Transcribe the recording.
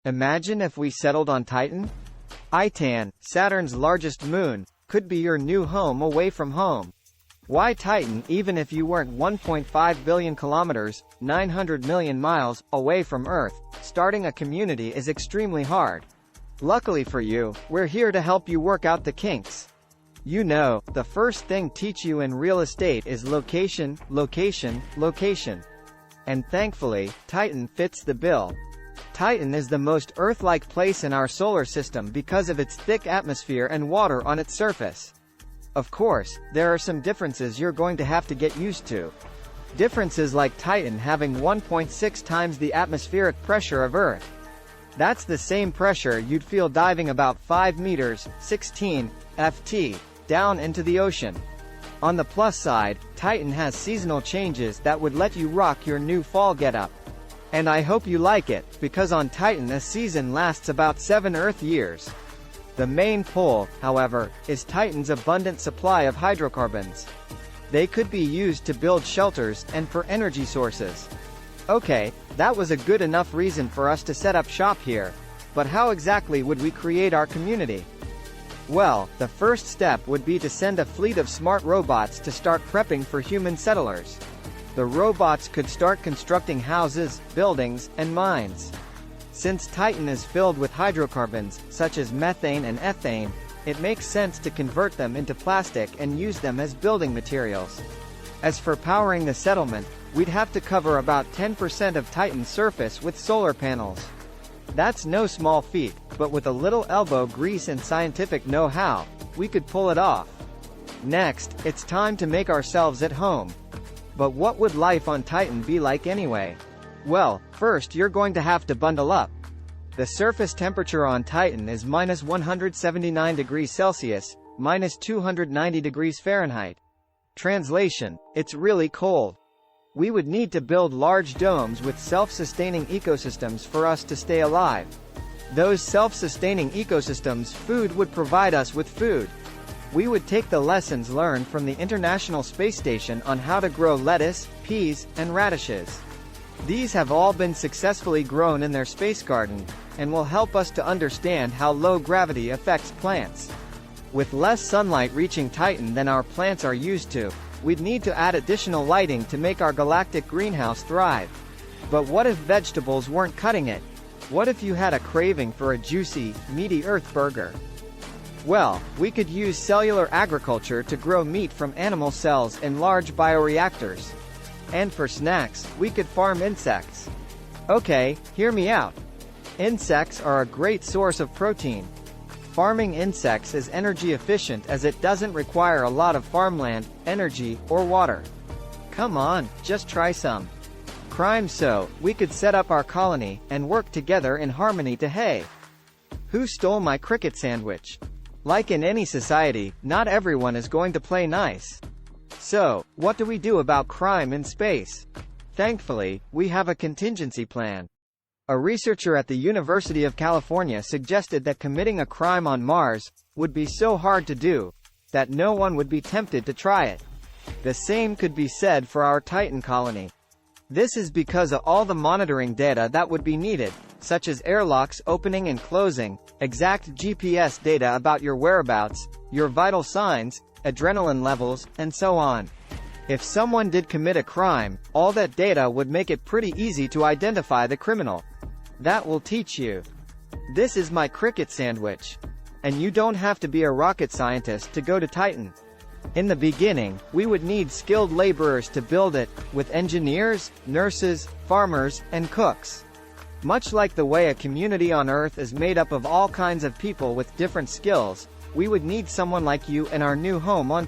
Imagine if we settled on Titan? Titan, Saturn's largest moon, could be your new home away from home. Why Titan even if you weren't 1.5 billion kilometers, 900 million miles, away from Earth? Starting a community is extremely hard. Luckily for you, we're here to help you work out the kinks. You know, the first thing teach you in real estate is location, location, location. And thankfully, Titan fits the bill. Titan is the most Earth-like place in our solar system because of its thick atmosphere and water on its surface. Of course, there are some differences you're going to have to get used to. Differences like Titan having 1.6 times the atmospheric pressure of Earth. That's the same pressure you'd feel diving about 5 meters, 16 ft, down into the ocean. On the plus side, Titan has seasonal changes that would let you rock your new fall getup. And I hope you like it, because on Titan a season lasts about 7 Earth years. The main pull, however, is Titan's abundant supply of hydrocarbons. They could be used to build shelters, and for energy sources. Okay, that was a good enough reason for us to set up shop here. But how exactly would we create our community? Well, the first step would be to send a fleet of smart robots to start prepping for human settlers. The robots could start constructing houses, buildings, and mines. Since Titan is filled with hydrocarbons, such as methane and ethane, it makes sense to convert them into plastic and use them as building materials. As for powering the settlement, we'd have to cover about 10% of Titan's surface with solar panels. That's no small feat, but with a little elbow grease and scientific know-how, we could pull it off. Next, it's time to make ourselves at home. But what would life on Titan be like anyway? Well, first you're going to have to bundle up. The surface temperature on Titan is minus 179 degrees Celsius, minus 290 degrees Fahrenheit. Translation: it's really cold. We would need to build large domes with self-sustaining ecosystems for us to stay alive. Those self-sustaining ecosystems' food would provide us with food. We would take the lessons learned from the International Space Station on how to grow lettuce, peas, and radishes. These have all been successfully grown in their space garden, and will help us to understand how low gravity affects plants. With less sunlight reaching Titan than our plants are used to, we'd need to add additional lighting to make our galactic greenhouse thrive. But what if vegetables weren't cutting it? What if you had a craving for a juicy, meaty Earth burger? Well, we could use cellular agriculture to grow meat from animal cells in large bioreactors. And for snacks, we could farm insects. Okay, hear me out. Insects are a great source of protein. Farming insects is energy efficient as it doesn't require a lot of farmland, energy, or water. Come on, just try some. Crime so, we could set up our colony, and work together in harmony to hey. Who stole my cricket sandwich? Like in any society, not everyone is going to play nice. So, what do we do about crime in space? Thankfully, we have a contingency plan. A researcher at the University of California suggested that committing a crime on Mars would be so hard to do that no one would be tempted to try it. The same could be said for our Titan colony. This is because of all the monitoring data that would be needed, such as airlocks opening and closing, exact GPS data about your whereabouts, your vital signs, adrenaline levels, and so on. If someone did commit a crime, all that data would make it pretty easy to identify the criminal. That will teach you. This is my cricket sandwich. And you don't have to be a rocket scientist to go to Titan. In the beginning, we would need skilled laborers to build it, with engineers, nurses, farmers, and cooks. Much like the way a community on Earth is made up of all kinds of people with different skills, we would need someone like you in our new home on